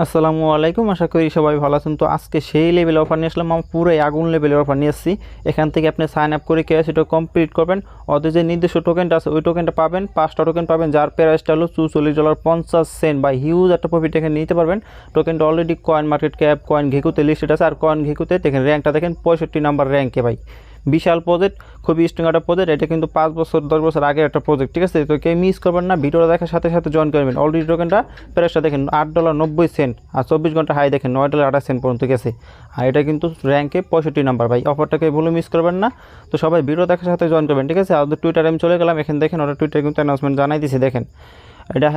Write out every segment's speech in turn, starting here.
আসসালামু আলাইকুম, আশা করি সবাই ভালো আছেন। তো আজকে সেই লেভেলে অফার নিয়ে আসলাম, আমি পুরো আগুন লেভেলের অফার নিয়ে আসছি। এখান থেকে আপনি সাইন আপ করে কেওয়াইসিটা কমপ্লিট করবেন। ওদের যে নির্দিষ্ট টোকেনটা আছে ওই টোকেনটা পাবেন, 5টা টোকেন পাবেন, যার প্রাইসটা হলো $44.50 বা হিউজ একটা প্রফিট এখানে নিতে পারবেন। টোকেনটা already coin market cap, coin ঘেকুতে লিস্টেড আছে। আর কয়েন ঘেকুতে দেখেন র্যাঙ্কটা দেখেন 65 নাম্বার র্যাঙ্কে ভাই। বিশাল প্রজেক্ট, খুবই স্ট্রং একটা প্রজেক্ট। এটা কিন্তু 5 বছর 10 বছর আগের একটা প্রজেক্ট, ঠিক আছে? তো কেউ মিস করবেন না, ভিডিওটা দেখার সাথে সাথে জয়েন করবেন। অলরেডি টোকেনটা প্রাইসটা দেখেন $8.90 আর 24 ঘন্টা হাই দেখেন $9.28 পর্যন্ত গেছে। আর এটা কিন্তু র্যাঙ্কে 65 নাম্বার ভাই। অফারটাকে ভুলে মিস করবেন না। তো সবাই ভিডিও দেখার সাথে জয়েন করবেন, ঠিক আছে? আর টুইটারে আমি চলে গেলাম, এখানে দেখেন ওরা টুইটারে কিন্তু অ্যানাউন্সমেন্ট জানাই দিয়েছে। দেখেন এটা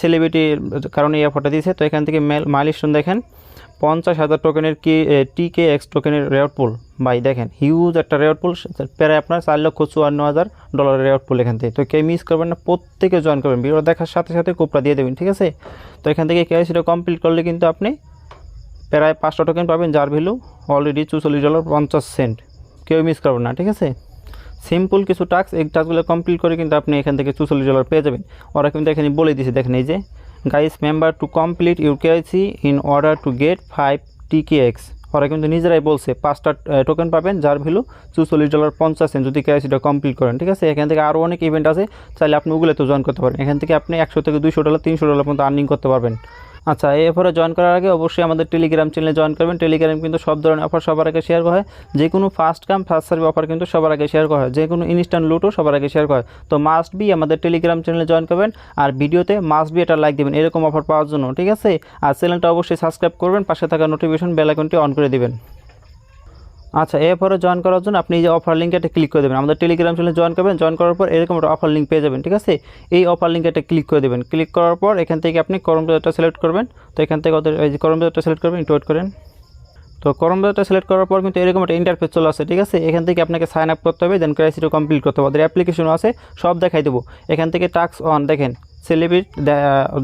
সেলিব্রিটির কারণে এই অফারটা দিয়েছে। তো এখান থেকে মাইলস্টোন দেখেন 50,000 টোকেনের TKX টোকেনের রেওয়ার্ড পুল ভাই। দেখেন হিউজ একটা রেওয়ার্ড পুল, প্রায় আপনার $4,54,000 রেওয়ার্ড পুল এখান থেকে। তো কে মিস করবেন না, প্রত্যেকে জয়েন করবেন, ভিডিও দেখার সাথে সাথে কোপটা দিয়ে দেবেন, ঠিক আছে? তো এখান থেকে কেওয়াইসিটা কমপ্লিট করলে কিন্তু আপনি প্রায় 5টা টোকেন পাবেন, যার ভ্যালু অলরেডি $44.50। কেউ মিস করবেন না, ঠিক আছে? সিম্পল কিছু টাস্ক, এই টাস্কগুলো কমপ্লিট করে কিন্তু আপনি এখান থেকে $44 পেয়ে যাবেন। ওরা কিন্তু এখানে বলে দিয়েছে, দেখেন এই যে guys member to complete your KYC in order to get 5 TKX। ওরা কিন্তু নিজেরাই বলছে 5টা টোকেন পাবেন, যার ভ্যালু $44.50 যদি কেওয়াইসিটা কমপ্লিট করেন, ঠিক আছে? এখান থেকে আরও অনেক ইভেন্ট আছে, চাইলে আপনি ওগুলোতে জয়েন করতে পারেন। এখান থেকে আপনি $100 থেকে $200 $300 পর্যন্ত আর্নিং করতে পারবেন। আচ্ছা, এরপরে জয়েন করার আগে অবশ্যই আমাদের টেলিগ্রাম চ্যানেলে জয়েন করবেন। টেলিগ্রাম কিন্তু সব ধরনের অফার সবার আগে শেয়ার করা হয়। যে কোনো first come first serve offer কিন্তু সবার আগে শেয়ার করা হয়। যে কোনো ইনস্ট্যান্ট লুটও সবার আগে শেয়ার করা হয়। তো মাস্ট বি আমাদের টেলিগ্রাম চ্যানেলে জয়েন করবেন, আর ভিডিওতে মাস্ট বি এটা লাইক দেবেন এরকম অফার পাওয়ার জন্য, ঠিক আছে? আর চ্যানেলটা অবশ্যই সাবস্ক্রাইব করবেন, পাশে থাকা নোটিফিকেশন বেল আইকনটি অন করে দিবেন। আচ্ছা, এরপরে জয়েন করার জন্য আপনি এই যে অফার লিঙ্কে ক্লিক করে দেবেন। আমাদের টেলিগ্রাম চ্যানেলে জয়েন করবেন, জয়েন করার পর এরকম একটা অফার লিঙ্ক পেয়ে যাবেন, ঠিক আছে? এই অফার লিঙ্কে ক্লিক করে দেবেন। ক্লিক করার পর এখান থেকে আপনি করম ব্রাউজারটা সিলেক্ট করবেন। তো এখান থেকে ওদের এই যে করম ব্রাউজারটা সিলেক্ট করবেন, একটু ওয়েট করেন। তো করম ব্রাউজারটা সিলেক্ট করার পর কিন্তু এরকম একটা ইন্টারফেস চলে আসে, ঠিক আছে? এখান থেকে আপনাকে সাইন আপ করতে হবে, দেন কেওয়াইসিটা কমপ্লিট করতে হবে। ওদের অ্যাপ্লিকেশনও আছে, সব দেখাই দেবো। এখান থেকে টাস্ক অন দেখেন, celebrity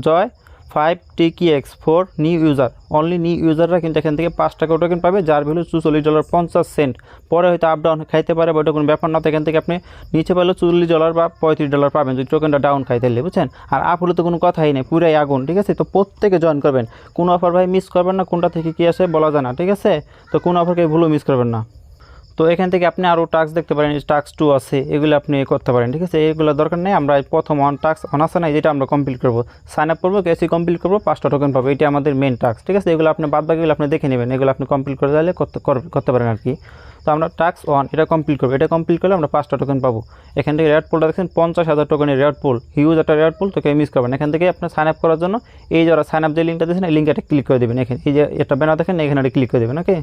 joy 5 TKX for new user. Only new ইউজাররা কিন্তু এখান থেকে 5 টাকা টোকেন পাবে, যার ভ্যালু $44.50। পরে হয়তো আপ ডাউন খাইতে পারে, বা ওটা কোনো ব্যাপার না। তো এখান থেকে আপনি নিচে পেলে $40 বা $35 পাবেন যদি টোকেনটা ডাউন খাই তাহলে, বুঝছেন? আর আপ হলে তো কোনো কথাই নেই, পুরাই আগুন, ঠিক আছে? তো প্রত্যেকে জয়েন করবেন, কোনো অফার ভাই মিস করবেন না। কোনটা থেকে কী আসে বলা যায় না, ঠিক আছে? তো কোনো অফারকে ভুলও মিস করবেন না। তো এখান থেকে আপনি আরও টাস্ক দেখতে পারেন, টাস্ক 2 আছে, এগুলো আপনি করতে পারেন, ঠিক আছে? এগুলো দরকার নেই। আমরা প্রথম টাস্ক অন আছে না, যেটা আমরা কমপ্লিট করবো, সাইন আপ করবো, কেসি কমপ্লিট করবো, 5টা টোকেন পাবো, এটা আমাদের মেন টাস্ক, ঠিক আছে? এগুলো আপনি বাদ বাকিগুলো আপনি দেখে নেবেন, এগুলো আপনি কমপ্লিট করে দিলে করতে পারেন আর কি। তো আমরা টাস্ক 1 এটা কমপ্লিট করবো, এটা কমপ্লিট করলে আমরা 5টা টোকেন পাবো। এখান থেকে রেড পোলটা দেখছেন 50,000 টোকেনের রেড পোল, হিউজ একটা রেড পোল। তো কেউ মিস করবেন। এখান থেকে আপনার সাইন আপ করার জন্য এই যারা সাইন আপ যে লিঙ্কটা দিয়েছেন এই লিঙ্কটা ক্লিক করে দেবেন। এখানে এই যে এটা ব্যানার দেখেন, এখানে ক্লিক করে দেবেন, ওকে?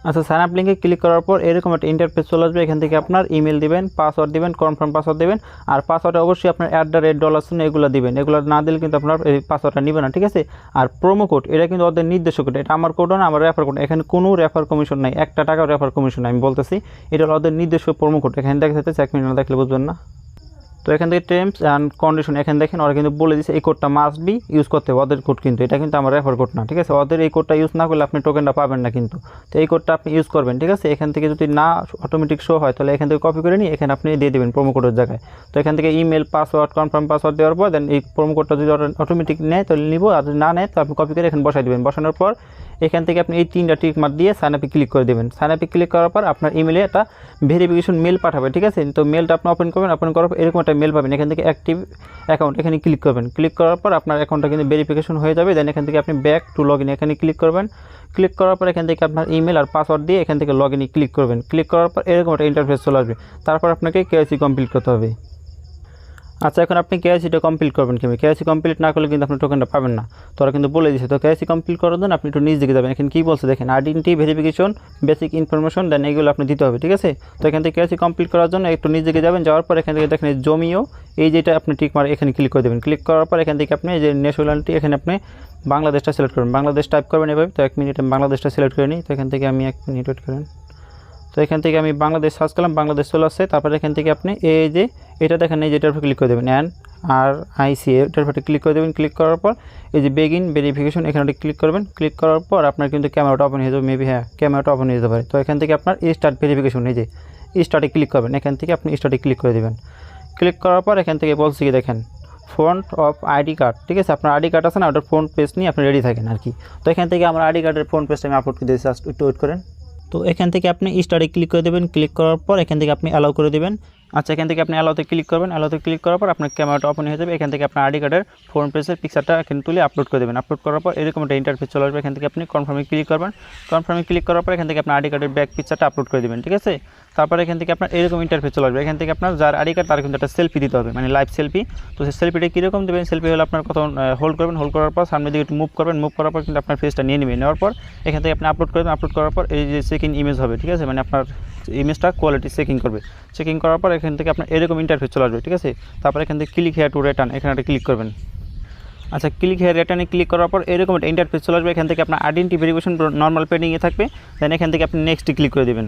আচ্ছা, সাইন আপ লিঙ্কে ক্লিক করার পর এরকম একটা ইন্টারফেস চলে আসবে। এখান থেকে আপনার ইমেল দিবেন, পাসওয়ার্ড দিবেন, কনফার্ম পাসওয়ার্ড দিবেন। আর পাসওয়ার্ডে অবশ্যই আপনার $@ এগুলো দিবেন। এগুলো না দিলে কিন্তু আপনার এই পাসওয়ার্ডটা নেবে না, ঠিক আছে? আর প্রোমো কোড, এটা কিন্তু ওদের নির্দেশ কোড, এটা আমার কোডও না, আমার রেফার কোড। এখানে কোনো রেফার কমিশন নাই, 1 টাকাও রেফার কমিশন নাই, আমি বলতেছি। এটা হলো ওদের নির্দেশ প্রোমো কোড। এখানে দেখা যাচ্ছে, 1 মিনিট না দেখলে বুঝবেন না। তো এখান থেকে টার্মস অ্যান্ড কন্ডিশন এখানে দেখেন, ওরা কিন্তু বলে দিচ্ছে এই কোডটা মাস্ট বি ইউজ করতে হবে, ওদের কোড কিন্তু এটা কিন্তু আমার রেফার কোড না, ঠিক আছে? ওদের এই কোডটা ইউজ না করলে আপনি টোকেনটা পাবেন না কিন্তু। তো এই কোডটা আপনি ইউজ করবেন, ঠিক আছে? এখান থেকে যদি না অটোমেটিক শো হয় তাহলে এখান থেকে কপি করে নিয়ে এখানে আপনি দিয়ে দেবেন প্রোমো কোডের জায়গায়। তো এখান থেকে ইমেল, পাসওয়ার্ড, কনফার্ম পাসওয়ার্ড দেওয়ার পর দেন এই প্রোমো কোডটা যদি অটোমেটিক নেয় তাহলে নিব, আর যদি না নেয় তো আপনি কপি করে এখানে বসাই দেবেন। বসানোর পর এখান থেকে আপনি এই 3টা টিক মার্ক দিয়ে সাইন আপে ক্লিক করে দেবেন। সাইন আপে ক্লিক করার পর আপনার ইমেলে একটা ভেরিফিকেশন মেল পাঠাবে, ঠিক আছে? তো মেলটা আপনি ওপেন করবেন, ওপেন করার পর এরকম একটা মেল পাবেন। এখান থেকে অ্যাক্টিভ অ্যাকাউন্ট এখানে ক্লিক করবেন। ক্লিক করার পর আপনার অ্যাকাউন্টটা কিন্তু ভেরিফিকেশন হয়ে যাবে। দেন এখান থেকে আপনি ব্যাক টু লগ ইন এখানে ক্লিক করবেন। ক্লিক করার পর এখান থেকে আপনার ইমেল আর পাসওয়ার্ড দিয়ে এখান থেকে লগ ইনে ক্লিক করবেন। ক্লিক করার পর এরকম একটা ইন্টারফেস চলে আসবে। তারপর আপনাকে কেওয়াইসি কমপ্লিট করতে হবে। আচ্ছা, এখন আপনি কেওয়াইসিটা কমপ্লিট করবেন কিভাবে? কেওয়াইসি কমপ্লিট না করলে কিন্তু আপনি টোকেনটা পাবেন না। তো ওরা কিন্তু বলে দিচ্ছে। তো কেওয়াইসি কমপ্লিট করার জন্য আপনি একটু নিচ দিকে যাবেন। এখানে কী বলছে দেখেন, আইডেন্টিটি ভেরিফিকেশন, বেসিক ইনফরমেশন, দেন এগুলো আপনি দিতে হবে, ঠিক আছে? তো এখান থেকে কেওয়াইসি কমপ্লিট করার জন্য একটু নিচ দিকে যাবেন। যাওয়ার পর এখান থেকে দেখেন জমিও, এই যেটা আপনি টিক মার এখানে ক্লিক করে দেবেন। ক্লিক করার পর এখান থেকে আপনি যে ন্যাশনালিটি এখানে আপনি বাংলাদেশটা সিলেক্ট করবেন, বাংলাদেশ টাইপ করবেন এভাবে। তো 1 মিনিট আমি বাংলাদেশটা সিলেক্ট করে নিই। তো এখান থেকে আমি 1 মিনিট ওয়েট করেন। তো এখান থেকে আমি বাংলাদেশ সার্চ করলাম, বাংলাদেশ চলে আসছে। তারপরে এখান থেকে আপনি এই যে এটা দেখেন, এই যেটার উপর ক্লিক করে দেবেন, NRIC এটার উপরে ক্লিক করে দেবেন। ক্লিক করার পর এই যে বেগিন ভেরিফিকেশন এখানে ক্লিক করবেন। ক্লিক করার পর আপনার কিন্তু ক্যামেরাটা ওপেন হয়ে যাবে, মেবি হ্যাঁ ক্যামেরাটা ওপেন হয়ে যেতে পারে। তো এখান থেকে আপনার স্টার্ট ভেরিফিকেশন, এই যে স্টার্টে ক্লিক করবেন। এখান থেকে আপনি স্টার্টে ক্লিক করে দেবেন। ক্লিক করার পর এখান থেকে বলছি কি দেখেন, ফ্রন্ট অফ আইডি কার্ড, ঠিক আছে, আপনার আইডি কার্ড আছে না, ওটার ফ্রন্ট পেজ নিয়ে আপনি রেডি থাকেন আর কি। তো এখান থেকে আমার আইডি কার্ডের ফ্রন্ট পেজটা আমি আপলোড করে দিয়েছি, জাস্ট একটু ওয়েট করেন। তো এখান থেকে আপনি স্টার্টে ক্লিক করে দেবেন, ক্লিক করার পর এখান থেকে আপনি অ্যালাউ করে দেবেন। আচ্ছা, এখান থেকে আপনি অ্যালাউতে ক্লিক করবেন, অ্যালাউতে ক্লিক করার পর আপনার ক্যামেরাটা ওপেন হয়ে যাবে। এখান থেকে আপনার আইডি কার্ডের ফ্রন্ট পেজের পিকচারটা এখানে তুলে আপলোড করে দেবেন। আপলোড করার পর এরকম একটা ইন্টারফেস চলে আসবে। এখান থেকে আপনি কনফার্মে ক্লিক করবেন, কনফার্মে ক্লিক করার পর এখান থেকে আপনার আইডি কার্ডের ব্যাক পিকচারটা আপলোড করে দেবেন, ঠিক আছে। তারপরে এখান থেকে আপনার এরকম ইন্টারফেস চলে আসবে। এখান থেকে আপনার যার আইডি কার্ড তার কিন্তু একটা সেলফি দিতে হবে, মানে লাইভ সেলফি। তো সেই সেলফিটা কীরকম দেবেন, সেলফি হলে আপনার কত হোল্ড করবেন, হোল্ড করার পর সামনের দিকে একটু মুভ করবেন, মুভ করার পর কিন্তু আপনার ফেসটা নিয়ে নেবেন। নেওয়ার পর এখান থেকে আপনি আপলোড করবেন, আপলোড করার পর এই যে চেকিং ইমেজ হবে, ঠিক আছে, মানে আপনার ইমেজটা কোয়ালিটি চেকিং করবে। চেকিং করার পর এখান থেকে আপনার এরকম ইন্টারফেস চলে আসবে, ঠিক আছে। তারপর এখান থেকে ক্লিক হেয়ার টু রিটার্ন, এখানে একটা ক্লিক করবেন। আচ্ছা, ক্লিক হেয়ার রিটার্নে ক্লিক করার পর এরকম একটা ইন্টারফেস চলে আসবে। এখান থেকে আপনার আইডেন্টি ভেরিফিকেশন নর্মাল পেন্ডিংয়ে থাকবে। দেন এখান থেকে আপনি নেক্সটে ক্লিক করে দেবেন।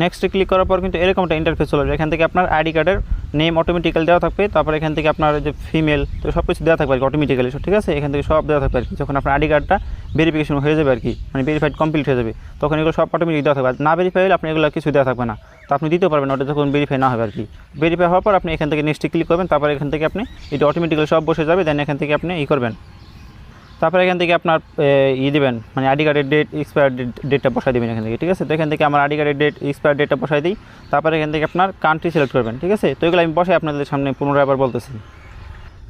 নেক্সটে ক্লিক করার পর কিন্তু এরকম একটা ইন্টারফেস চলে আসবে। এখান থেকে আপনার আইডি কার্ডের নেম অটোমেটিক্যালি দেওয়া থাকবে। তারপর এখান থেকে আপনার যে ফিমেল, তো সব কিছু দেওয়া থাকবে আর কি অটোমেটিক্যালি, ঠিক আছে। এখান থেকে সব দেওয়া থাকবে আর কি। যখন আপনার আইডি কার্ডটা ভেরিফিকেশন হয়ে যাবে আর কি, মানে ভেরিফাইড কমপ্লিট হয়ে যাবে, তখন এগুলো সব অটোমেটিক দেওয়া থাকবে। না ভেরিফাই হলে আপনি এগুলো কিছু দেওয়া থাকবে না, তো আপনি দিতে পারবেন ওটা যখন ভেরিফাই না হবে আর কি। ভেরিফাই হওয়ার পর আপনি এখান থেকে নেক্সটে ক্লিক করবেন। তারপর এখান থেকে আপনি এটা অটোমেটিক্যালি সব বসে যাবে। দেন এখান থেকে আপনি করবেন। তারপরে এখান থেকে আপনার দেবেন, মানে আইডি কার্ডের এক্সপায়ার ডেটটা বসাই দেবেন এখান থেকে, ঠিক আছে। তো এখান থেকে আমার আইডি কার্ডের এক্সপায়ার ডেটটা বসাই দিই। তারপরে এখান থেকে আপনার কান্ট্রি সিলেক্ট করবেন, ঠিক আছে। তো এগুলো আমি বসাই আপনাদের সামনে পুনরায় আবার বলতেছি।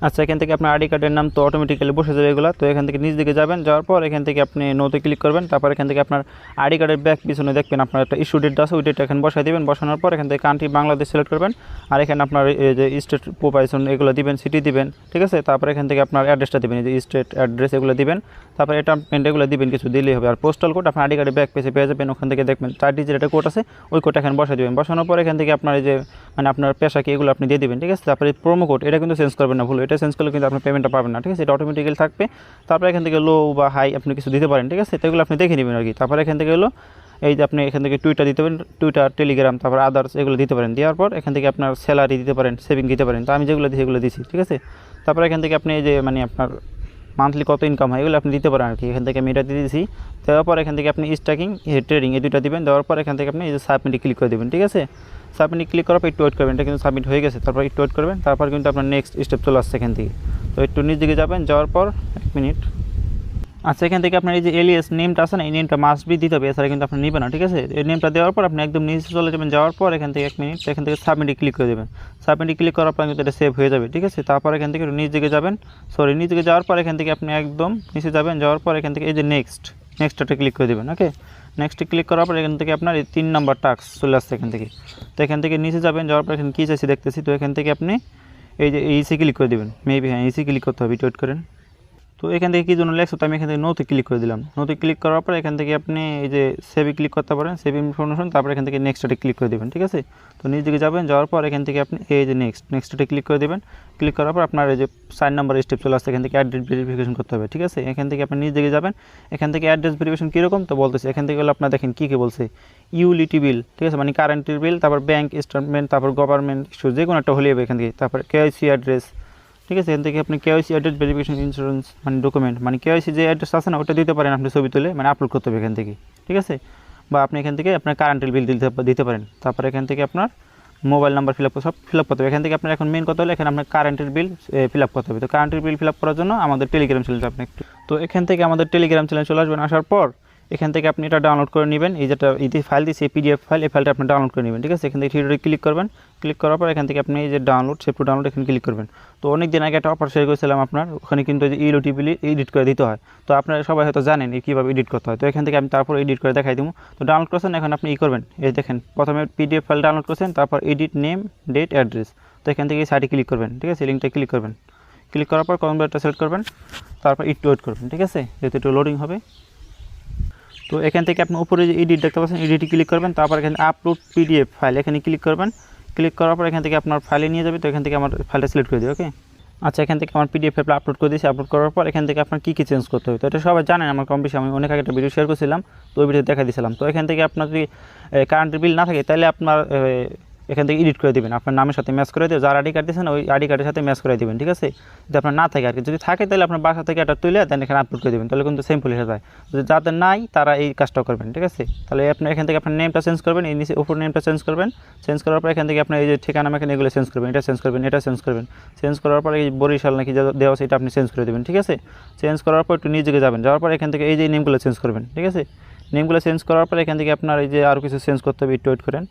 আচ্ছা, এখান থেকে আপনার আইডি কার্ডের নাম তো অটোমেটিক্যালি বসে যাবে এগুলো। তো এখান থেকে নিচ দিকে যাবেন, যাওয়ার পর এখান থেকে আপনি নোতে ক্লিক করবেন। তারপর এখান থেকে আপনার আইডি কার্ডের ব্যাক পিছনে দেখবেন আপনার একটা ইস্যু ডেট আছে, ওই ডেটটা এখানে বসাই দেবেন। বসানোর পর এখান থেকে কান্ট্রি বাংলাদেশ সিলেক্ট করবেন। আর এখানে আপনার এই যে স্টেট প্রোপাইশন এগুলো দিবেন, সিটি দিবেন, ঠিক আছে। তারপর এখান থেকে আপনার অ্যাড্রেসটা দিবেন, এই যে স্টেট অ্যাড্রেস এগুলো দিবেন। তারপর এটা এগুলো দিবেন, কিছু দিলেই হবে। আর পোস্টাল কোড আপনার আইডি কার্ডের ব্যাক পেজে পেয়ে যাবেন। ওখান থেকে দেখবেন 4 ডিজিট একটা কোড আছে, ওই কোডটা এখানে বসাই দেবেন। বসানোর পর এখান থেকে আপনার এই যে মানে আপনার পেশা কি এগুলো আপনি দিয়ে দিবেন, ঠিক আছে। তারপরে প্রোমো কোড এটা কিন্তু চেঞ্জ করবেন না, ভুল, এটা চেঞ্জ করলে কিন্তু আপনার পেমেন্টটা পাবেন না, ঠিক আছে। এটা অটোমেটিক্যালি থাকবে। তারপর এখান থেকে লো বা হাই আপনি কিছু দিতে পারেন, ঠিক আছে। তো এগুলো আপনি দেখে নেবেন আর কি। তারপর এখান থেকে হলো এই যে আপনি এখান থেকে টুইটার দিতে পারেন, টুইটার, টেলিগ্রাম, তারপর আদার্স এগুলো দিতে পারেন। দেওয়ার পর এখান থেকে আপনার স্যালারি দিতে পারেন, সেভিং দিতে পারেন। তো আমি যেগুলো দিই সেগুলো দিচ্ছি, ঠিক আছে। তারপর এখান থেকে আপনি এই যে মানে আপনার মান্থলি কত ইনকাম হয় এগুলো আপনি দিতে পারেন আর কি। এখান থেকে আমি এটা দিয়ে দিয়েছি। দেওয়ার পর এখান থেকে আপনি স্ট্যাকিং, ট্রেডিং এই দুটো দিবেন। দেওয়ার পর এখান থেকে আপনি এই যে সাবমিটে ক্লিক করে দেবেন, ঠিক আছে। সাবমিটে ক্লিক করার পর একটু ওয়েট করবেন, এটা কিন্তু সাবমিট হয়ে গেছে। তারপর একটু ওয়েট করবেন, তারপর কিন্তু আপনার নেক্সট স্টেপ চলে আসছে এখান থেকে। তো একটু নিচ দিকে যাবেন, যাওয়ার পর 1 মিনিট। আচ্ছা, এখান থেকে আপনার এই যে এলিয়াস নেমটা আছে না, এই নেমটা মাস্ট বি দিতে হবে, এছাড়া কিন্তু আপনি নেবেন না, ঠিক আছে। এই নেমটা দেওয়ার পর আপনি একদম নিচে চলে যাবেন। যাওয়ার পর এখান থেকে 1 মিনিট, এখান থেকে সাবমিটে ক্লিক করে দেবেন। সাবমিটে ক্লিক করার পর কিন্তু এটা সেভ হয়ে যাবে, ঠিক আছে। তারপর এখান থেকে নিচ দিকে যাবেন, নিচ দিকে যাওয়ার পর এখান থেকে আপনি একদম নিচে যাবেন। যাওয়ার পর এখান থেকে এই যে নেক্সটটা ক্লিক করে দেবেন, ওকে। নেক্সটে ক্লিক করার পর এখান থেকে আপনার এই 3 নম্বর টাস্ক চলে আসছে এখান থেকে। তো এখান থেকে নিচে যাবেন, যাওয়ার পর এখানে কী চাইছি দেখতেছি। তো এখান থেকে আপনি এই যে ইসি ক্লিক করে দেবেন, মেবি, হ্যাঁ, ইসি ক্লিক করতে হবে, ওয়েট করেন। তো এখান থেকে কী জন্য লেখছো, তো আমি এখান থেকে নোতে ক্লিক করে দিলাম। নোতে ক্লিক করার পর এখান থেকে আপনি এই যে সেভে ক্লিক করতে পারেন, সেভ ইনফরমেশন। তারপর এখান থেকে নেক্সটে ক্লিক করে দেবেন, ঠিক আছে। তো নিচ দিকে যাবেন, যাওয়ার পর এখান থেকে আপনি এই যে নেক্সটে ক্লিক করে দেবেন। ক্লিক করার পর আপনার এই যে 4 নম্বর স্টেপ চলে আসছে, এখান থেকে অ্যাড্রেস ভেরিফিকেশন করতে হবে, ঠিক আছে। এখান থেকে আপনি নিচ দিকে যাবেন। এখান থেকে অ্যাড্রেস ভেরিফিকেশন কীরকম তো বলতেছে। এখান থেকে হলো আপনার দেখেন কী বলছে, ইউটিলিটি বিল, ঠিক আছে, মানে কারেন্টের বিল, তারপর ব্যাঙ্ক স্টেটমেন্ট, তারপর গভর্নমেন্ট ইস্যু যে কোনো একটা হলেই হবে এখান থেকে। তারপর কেওয়াইসি অ্যাড্রেস, ঠিক আছে। এখান থেকে আপনি কেওয়াইসি অ্যাড্রেস ভেরিফিকেশন ইন্স্যুরেন্স মানে ডকুমেন্ট, মানে কেওয়াইসি যে অ্যাড্রেস আছে না ওটা দিতে পারেন আপনি, ছবি তুলে মানে আপলোড করতে হবে এখান থেকে, ঠিক আছে। বা আপনি এখান থেকে আপনার কারেন্টের বিল দিতে পারেন। তারপর এখান থেকে আপনার মোবাইল নাম্বার সব ফিল আপ করতে হবে। এখান থেকে আপনার এখন মেন কথা হলো এখানে আপনার কারেন্টের বিল ফিল আপ করতে হবে। তো কারেন্টের বিল ফিল আপ করার জন্য আমাদের টেলিগ্রাম চ্যানেল আপনি একটু, তো এখান থেকে আমাদের টেলিগ্রাম চ্যানেল চলে আসবেন। আসার পর এখান থেকে আপনি এটা ডাউনলোড করে নেবেন। এই যেটা ফাইল দিয়েছি পিডিএফ ফাইল, এই ফাইলটা আপনি ডাউনলোড করে নেবেন, ঠিক আছে। এখান থেকে থিয়েটারে ক্লিক করবেন। ক্লিক করার পর এখান থেকে আপনি এই যে ডাউনলোড, সেভ টু ডাউনলোড এখানে ক্লিক করবেন। তো অনেক দিন আগে একটা অফার শেয়ার করেছিলাম আপনার, ওখানে কিন্তু এই যে ইউটিলিটি বিল এডিট করে দিতে হয়। তো আপনারা সবাই হয়তো জানেন কীভাবে এডিট করতে হয়। তো এখান থেকে আমি তারপর এডিট করে দেখাই দেবো। তো ডাউনলোড করছেন, এখন আপনি করবেন, এই দেখেন প্রথমে পিডিএফ ফাইল ডাউনলোড করছেন, তারপর এডিট নেম, ডেট, অ্যাড্রেস। তো এখান থেকে এই সাইটে ক্লিক করবেন, ঠিক আছে। লিঙ্কটা ক্লিক করবেন। ক্লিক করার পর কনভার্টটা সিলেক্ট করবেন, তারপর একটু ওয়েট করবেন, ঠিক আছে, যেহেতু একটু লোডিং হবে। তো এখান থেকে আপনি উপরে যে এডিট দেখতে পাচ্ছেন, এডিটে ক্লিক করবেন। তারপর এখানে আপলোড পিডিএফ ফাইল এখানে ক্লিক করবেন। ক্লিক করার পর এখান থেকে আপনার ফাইলে নিয়ে যাবে। তো এখান থেকে আমার ফাইলটা সিলেক্ট করে দিই, ওকে। আচ্ছা, এখান থেকে আমার পিডিএফ ফাইলটা আপলোড করে দিয়েছি। আপলোড করার পর এখান থেকে আপনার কী চেঞ্জ করতে হবে, তো এটা সবাই জানেন, আমার কম বেশি আমি অনেক আগে একটা ভিডিও শেয়ার করেছিলাম, তো ওই ভিডিও দেখা দিয়েছিলাম। তো এখান থেকে আপনার যদি কারেন্টের বিল না থাকে তাহলে আপনার এখান থেকে এডিট করে দেবেন, আপনার নামের সাথে ম্যাচ করে দেবেন, যার আইডি কার্ড দিয়েছেন ওই আইডি কার্ডের সাথে ম্যাচ করে দেবেন, ঠিক আছে। যদি আপনার না থাকে আর কি, যদি থাকে তাহলে আপনার বাসা থেকে একটা তুলে দেন এখানে আপলোড করে দেবেন, তাহলে কিন্তু সিম্পল হয়ে যায়। যদি যাদের নাই তারা এই কাজটা করবেন, ঠিক আছে। তাহলে আপনার এখান থেকে আপনার নেমটা চেঞ্জ করবেন, এই নিচে উপর নেমটা চেঞ্জ করবেন, চেঞ্জ করার পর এখান থেকে আপনার এই যে ঠিকানা এখানে এগুলো চেঞ্জ করবেন, এটা চেঞ্জ করবেন, এটা চেঞ্জ করবেন, চেঞ্জ করার পর এই বরিশাল নাকি যা দেওয়া আছে এটা আপনি চেঞ্জ করে দেবেন, ঠিক আছে। চেঞ্জ করার পর একটু নিজেকে যাবেন, যাওয়ার পর এখান থেকে এই যে নেমগুলো চেঞ্জ করবেন, ঠিক আছে। নেমগুলো চেঞ্জ করার পর এখান থেকে আপনার এই যে আরও কিছু চেঞ্জ করতে হবে, একটু ওয়েট করেন।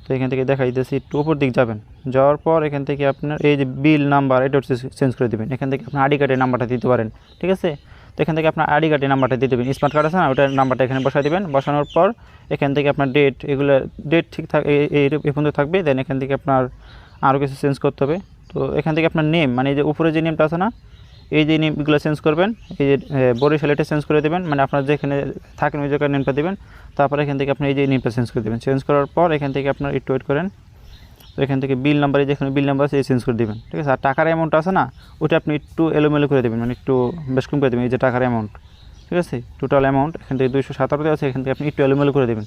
তো এখান থেকে দেখাই দিয়েছি, একটু উপর দিক যাবেন, যাওয়ার পর এখান থেকে আপনার এই যে বিল নাম্বার এটা চেঞ্জ করে দেবেন, এখান থেকে আপনার আইডি কার্ডের নাম্বারটা দিতে পারেন, ঠিক আছে। তো এখান থেকে আপনার আইডি কার্ডের নাম্বারটা দিয়ে দেবেন, স্মার্ট কার্ড আছে না ওটার নাম্বারটা এখানে বসাই দেবেন। বসানোর পর এখান থেকে আপনার ডেট, এগুলো ডেট ঠিক এই পর্যন্ত থাকবে। দেন এখান থেকে আপনার আরও কিছু চেঞ্জ করতে হবে। তো এখান থেকে আপনার নেম, মানে এই যে উপরে যে নেমটা আছে না, এই যে নেমগুলো চেঞ্জ করবেন, এই যে বরিশাল এটা চেঞ্জ করে দেবেন, মানে আপনার যেখানে থাকেন ওই জায়গায় নেমটা দেবেন। তারপরে এখান থেকে আপনি এই যে নেমটা চেঞ্জ করে দেবেন, চেঞ্জ করার পর এখান থেকে আপনার একটু ওয়েট করেন। তো এখান থেকে বিল নাম্বারে যেখানে বিল নাম্বার আছে এই চেঞ্জ করে দেবেন, ঠিক আছে। আর টাকার অ্যামাউন্ট আছে না ওটা আপনি একটু এলোমেলো করে দেবেন, মানে একটু বেশ কম করে দেবেন, এই যে টাকার অ্যামাউন্ট, ঠিক আছে। টোটাল অ্যামাউন্ট এখান থেকে 217 আছে, এখান থেকে আপনি একটু এলোমেলো করে দেবেন।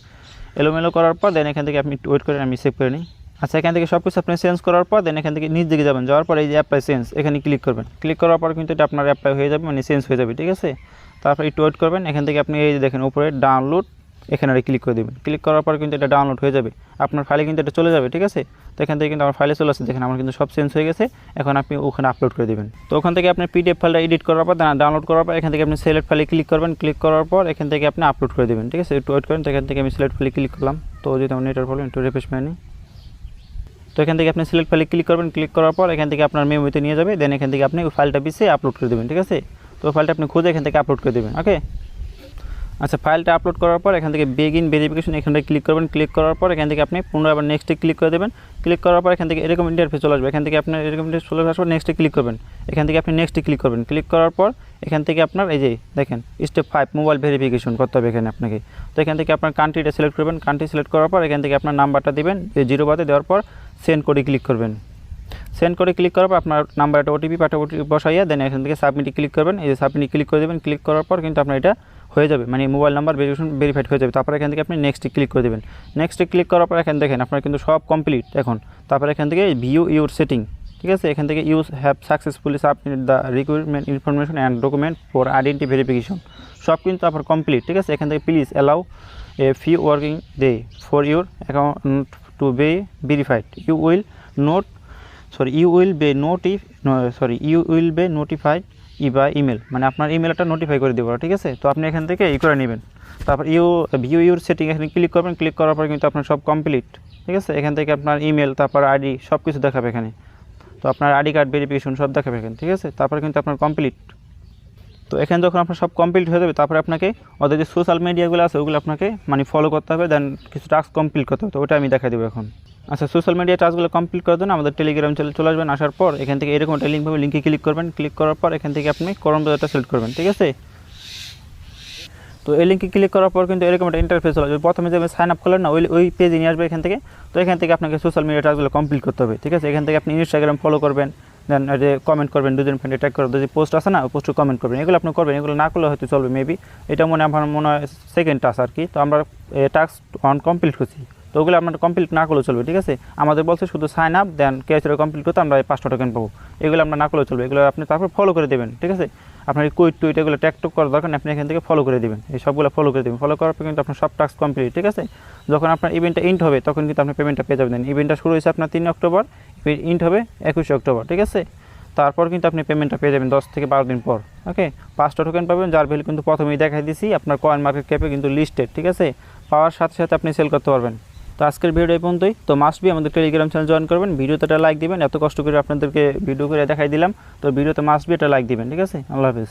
এলোমেলো করার পর দেন এখান থেকে আপনি একটু ওয়েট করেন, আমি সেভ করে নিই। আচ্ছা, এখান থেকে সব কিছু আপনি চেঞ্জ করার পর দেন এখান থেকে নিচ দিকে যাবেন, যাওয়ার পর এই যে অ্যাপ্লাই চেঞ্জ এখানে ক্লিক করবেন। ক্লিক করার পর কিন্তু এটা আপনার অ্যাপ্লাই হয়ে যাবে, মানে চেঞ্জ হয়ে যাবে, ঠিক আছে। তারপর একটু ওয়েট করবেন, এখান থেকে আপনি এই যে দেখেন উপরে ডাউনলোড এখানে ক্লিক করে দেবেন। ক্লিক করার পর কিন্তু এটা ডাউনলোড হয়ে যাবে, আপনার ফাইলে কিন্তু এটা চলে যাবে, ঠিক আছে। তো এখান থেকে কিন্তু আমার ফাইলে চলে আসছে, দেখেন আমার কিন্তু সব চেঞ্জ হয়ে গেছে। এখন আপনি ওখানে আপলোড করে দেবেন। তো ওখান থেকে আপনি পিডিএফ ফাইলটা এডিট করার পর ডাউনলোড করার পর এখান থেকে আপনি সিলেক্ট ফাইলে ক্লিক করবেন। ক্লিক করার পর এখান থেকে আপনি আপলোড করে দেবেন, ঠিক আছে। একটু ওয়েট করেন। তো এখান থেকে আমি সিলেক্ট ফাইলে ক্লিক করলাম। তো যদি আমার নেটওয়ার্ক প্রবলেম একটু রিফ্রেশ করে নিই। তো এখান থেকে আপনি সিলেক্ট ফাইলে ক্লিক করবেন। ক্লিক করার পর এখান থেকে আপনার মেমোতে নিয়ে যাবে। দেন এখান থেকে আপনি ওই ফাইলটা পিছিয়ে আপলোড করে দেবেন, ঠিক আছে। তো ফাইলটা আপনি খুঁজে এখান থেকে আপলোড করে দেবেন, ওকে। আচ্ছা, ফাইলটা আপলোড করার পর এখান থেকে বেগিন ভেরিফিকেশন এখানে ক্লিক করবেন। ক্লিক করার পর এখান থেকে আপনি পুনরায় আবার নেক্সটে ক্লিক করে দেবেন। ক্লিক করার পর এখান থেকে এরকম ইন্টারফেস চলে আসবে। এখান থেকে আপনার এরকম ইন্টারফেস চলে আসার পর নেক্সটে ক্লিক করবেন। এখান থেকে আপনি নেক্সটে ক্লিক করবেন। ক্লিক করার পর এখান থেকে আপনার এই যে দেখেন স্টেপ 5 মোবাইল ভেরিফিকেশন করতে হবে এখানে আপনাকে। তো এখান থেকে আপনার কান্ট্রিটা সিলেক্ট করবেন। কান্ট্রি সিলেক্ট করার পর এখান থেকে আপনার নাম্বারটা দিবেন, 0 বাদে দেওয়ার পর সেন্ড করে ক্লিক করবেন। সেন্ড করে ক্লিক করার পর আপনার নাম্বার একটা ওটিপি পাঠাবো, ওটিপি বসাইয়া দেন এখান থেকে সাবমিটে ক্লিক করবেন। এই যে সাবমিটে ক্লিক করে দেবেন। ক্লিক করার পর কিন্তু আপনার এটা হয়ে যাবে, মানে মোবাইল নাম্বার ভেরিফিকেশন ভেরিফাইড হয়ে যাবে। তারপর এখান থেকে আপনি নেক্সটে ক্লিক করে দেবেন। নেক্সটে ক্লিক করার পর এখানে দেখেন আপনার কিন্তু সব কমপ্লিট এখন। তারপর এখান থেকে ভিউ ইউর সেটিং, ঠিক আছে। এখান থেকে you have successfully submit the requirement information and document for identity verification, সব কিন্তু আপনার কমপ্লিট, ঠিক আছে। এখান থেকে please allow a few working day for your account to be verified, you will be notified by email, মানে আপনার ইমেলটা নোটিফাই করে দেবো, ঠিক আছে। তো আপনি এখান থেকে করে নেবেন। তারপর ভিউ ইউর সেটিং এখানে ক্লিক করবেন। ক্লিক করার পর কিন্তু আপনার সব কমপ্লিট, ঠিক আছে। এখান থেকে আপনার ইমেল, তারপর আইডি সব কিছু দেখাবে এখানে। তো আপনার আইডি কার্ড ভেরিফিকেশন সব দেখাবে এখানে, ঠিক আছে। তারপর কিন্তু আপনার কমপ্লিট। তো এখানে যখন আপনার সব কমপ্লিট হয়ে যাবে তারপরে আপনাকে ওদের যে সোশ্যাল মিডিয়াগুলো আছে ওগুলো আপনাকে মানে ফলো করতে হবে, দেন কিছু টাস্ক কমপ্লিট করতে হবে। তো ওটা আমি দেখা দেবো এখন। আচ্ছা, সোশ্যাল মিডিয়া টাস্কগুলো কমপ্লিট করার জন্য আমাদের টেলিগ্রাম চ্যানেলে চলে আসবেন। আসার পর এখান থেকে এরকম একটা লিঙ্ক পাবে, লিঙ্কে ক্লিক করবেন। ক্লিক করার পর এখান থেকে আপনি ক্রোম ব্রাউজারটা সিলেক্ট করবেন, ঠিক আছে। তো এই লিঙ্কে ক্লিক করার পর কিন্তু এরকম একটা ইন্টারফেস চলে আসবে। প্রথমে যে সাইন আপ করলেন না ওই পেজে নিয়ে আসবে এখান থেকে। তো এখান থেকে আপনাকে সোশ্যাল মিডিয়া টাস্কগুলো কমপ্লিট করতে হবে, ঠিক আছে। এখান থেকে আপনি ইনস্টাগ্রাম ফলো করবেন, দেন যে কমেন্ট করবেন, দুজন ফ্রেন্ডে ট্যাগ করে যে পোস্ট আছে না ওই পোস্টে কমেন্ট করবেন। এগুলো আপনি করবেন, এগুলো না করলে হয়তো চলবে মেবি। এটা আমার মনে হয় সেকেন্ড টাস্ক আর কি। তো আমরা টাস্ক 1 কমপ্লিট করছি, তো ওগুলো আপনার কমপ্লিট না করলেও চলবে, ঠিক আছে। আমাদের বলছে শুধু সাইন আপ দেন কেওয়াইসি কমপ্লিট করতে আমরা 5টা টোকেন পাবো। এগুলো আমরা না করলেও চলবে, এগুলো আপনি তারপর ফলো করে দেবেন, ঠিক আছে। আপনার টুইট এগুলো ট্যাগ টুক করার দরকার আপনি এখান থেকে ফলো করে দেবেন, এই সবগুলো ফলো করে দেবেন। ফলো করার পর কিন্তু আপনার সব টাস্ক কমপ্লিট, ঠিক আছে। যখন আপনার ইভেন্টটা ইন্ট হবে তখন কিন্তু আপনি পেমেন্টটা পেয়ে যাবেন। ইভেন্টটা শুরু হয়েছে আপনার 3 অক্টোবর, ইন্ট হবে 21 অক্টোবর, ঠিক আছে। তারপর কিন্তু আপনি পেমেন্টটা পেয়ে যাবেন 10 থেকে 12 দিন পর, ওকে। 5টা টোকেন পাবেন, যার ভ্যালু কিন্তু প্রথমেই দেখাই দিছি আপনার কয়েন মার্কেট ক্যাপে কিন্তু লিস্টেড, ঠিক আছে। পাওয়ার সাথে সাথে আপনি সেল করতে পারবেন। তো আজকের ভিডিও এই পর্যন্তই। তো মাস্ট বি আমাদের টেলিগ্রাম চ্যানেল জয়েন করবেন, ভিডিওতে একটা লাইক দিবেন। এত কষ্ট করে আপনাদেরকে ভিডিও করে দেখাই দিলাম, তো ভিডিওতে মাস্ট বি একটা লাইক দিবেন, ঠিক আছে। আল্লাহ হাফেজ।